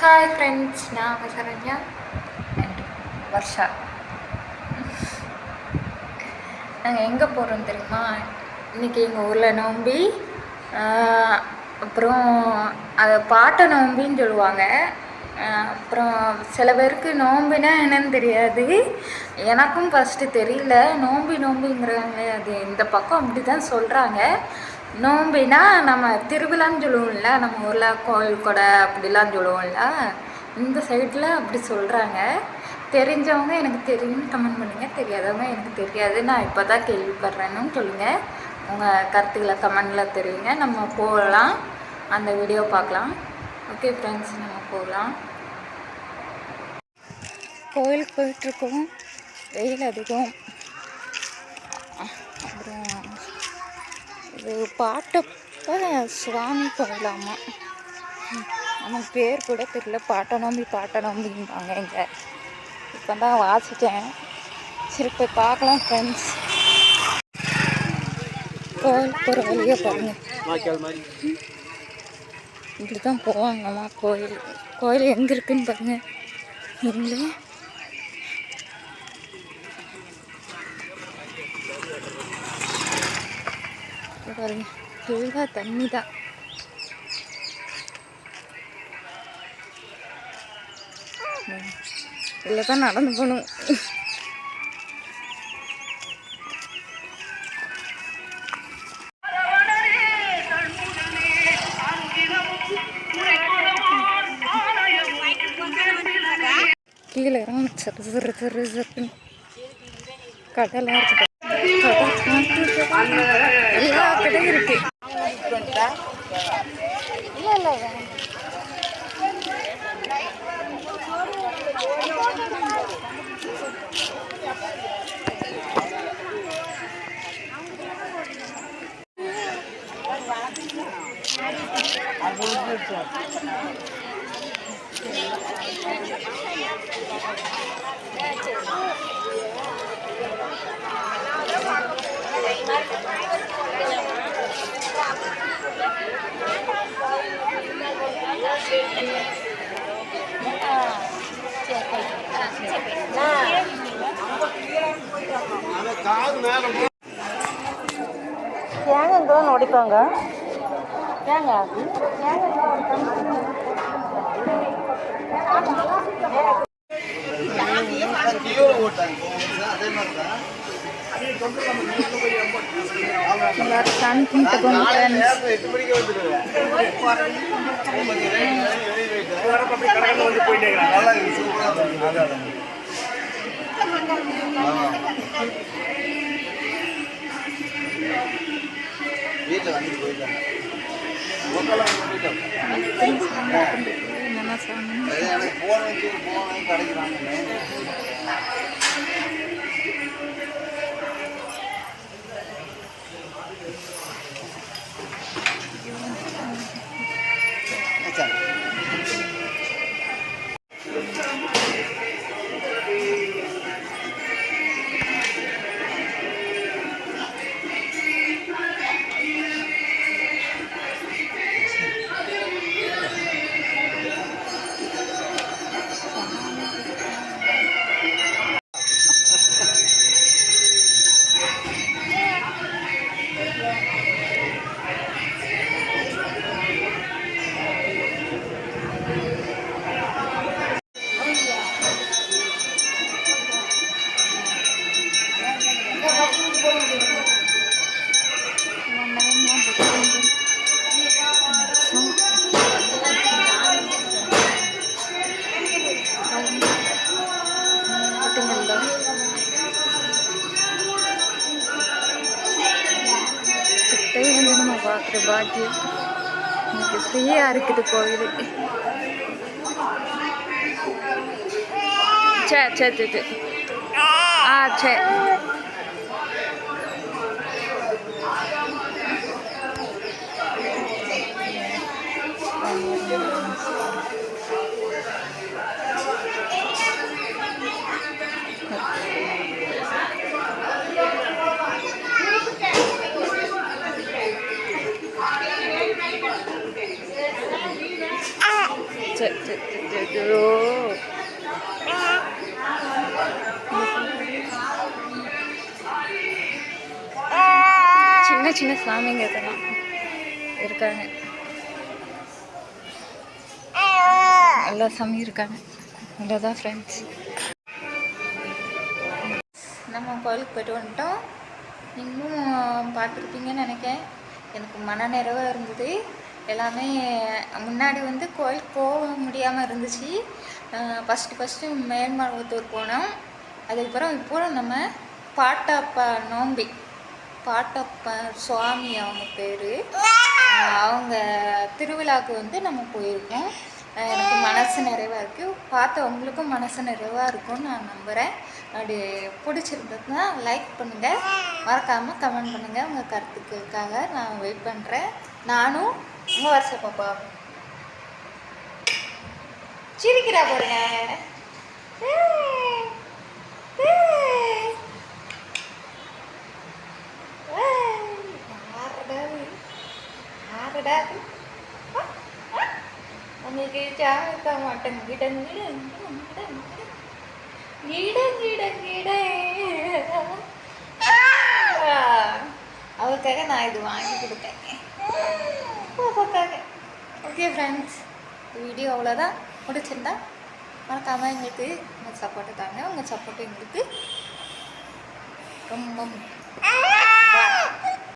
Hi friends, நான் Saranya and Varsha. நாங்கள் எங்கே போகிறோம் தெரியுமா? இன்றைக்கி எங்கள் ஊரில் நோம்பி. அப்புறம் அதை பாட்டை நோம்பின்னு சொல்லுவாங்க. அப்புறம் சில பேருக்கு நோம்பினா என்னன்னு தெரியாது. எனக்கும் ஃபஸ்ட்டு தெரியல. நோம்பிங்கிறாங்க, அது இந்த பக்கம் அப்படி தான் சொல்கிறாங்க. நோம்பினா நம்ம திருவிழான்னு சொல்லுவோம்ல, நம்ம ஊரில் கோயில் கொடை அப்படிலாம் சொல்லுவோம்ல, இந்த சைடில் அப்படி சொல்கிறாங்க. தெரிஞ்சவங்க எனக்கு தெரியும்னு கமெண்ட் பண்ணுங்கள், தெரியாதவங்க எனக்கு தெரியாது, நான் இப்போ தான் கேள்விப்படுறேன்னு சொல்லுங்கள். உங்கள் கருத்துக்களை கமெண்டில் தெரியுங்க. நம்ம போகலாம், அந்த வீடியோ பார்க்கலாம். ஓகே ஃப்ரெண்ட்ஸ், நம்ம போகலாம். கோயிலுக்கு போயிட்டுருக்கோம், வெயில் அதிகம். அப்புறம் இது பாட்டப்ப சுவாமி கோயிலாமா, நமக்கு பேர் கூட தெரியல. பாட்டை நோம்பிம்பாங்க. இங்கே இப்போ தான் வாசித்தேன். சரி போய் பார்க்கலாம் ஃப்ரெண்ட்ஸ். கோயில் போகிற வழியே பாருங்கள், இப்படி தான் போவாங்கம்மா. கோயில் எங்கே இருக்குன்னு பாருங்கள். நீங்களே பாருங்க, ஃபுல்லாக தண்ணி தான். இல்லை தான் நடந்து போகணும். கீழே இறங்க சருன்னு கடலாக இருக்குது. எல்லா கடையும் இருக்கு. இல்லை ஏங்க இங்கே நொடிப்பாங்க. ஏங்க வீட்டில் வந்து போயிட்டாங்க. எனக்கு போன கிடைக்கிறாங்க. நம்ம பார்க்குற பாக்கியம் எனக்கு ஃப்ரீயாக இருக்குது கோயில். சரி சரி. அச்சோ. சின்ன சின்ன சாமிங்க இதெல்லாம் இருக்காங்க, எல்லா சாமியும் இருக்காங்க. இவ்வளோதான் ஃப்ரெண்ட்ஸ், நம்ம கோயிலுக்கு போய்ட்டு வந்துட்டோம். நீங்களும் பார்த்துருப்பீங்கன்னு நினைக்கிறேன். எனக்கு மன நிறைவாக இருந்தது. எல்லாமே முன்னாடி வந்து கோயிலுக்கு போக முடியாமல் இருந்துச்சு. ஃபஸ்ட்டு மேல்மருவத்தூர் போனோம். அதுக்கப்புறம் இப்போ நம்ம பாட்டப்பா நோம்பி, பாட்டப்பா சுவாமி அவங்க பேர், அவங்க திருவிழாவுக்கு வந்து நம்ம போயிருக்கோம். எனக்கு மனசு நிறைவாக இருக்குது. பார்த்த உங்களுக்கும் மனசு நிறைவாக இருக்கும்னு நான் நம்புகிறேன். அப்படி பிடிச்சிருந்ததுன்னா லைக் பண்ணுங்கள், மறக்காமல் கமெண்ட் பண்ணுங்கள். உங்கள் கருத்துக்களுக்காக நான் வெயிட் பண்ணுறேன். நானும் உங்கள் வருஷ பாப்பா சிரிக்கிறா பாருங்க. உங்களுக்கு ஜாக மாட்டேன் அவருக்காக நான் இது வாங்கி கொடுத்தேன் பாப்பாக்காக. ஓகே ஃப்ரெண்ட்ஸ், வீடியோ அவ்வளோதான். பிடிச்சிருந்தா மறக்காமல் எங்களுக்கு உங்கள் சப்போர்ட்டு தாங்க. உங்கள் சப்போர்ட்டு எங்களுக்கு ரொம்ப முக்கியம்.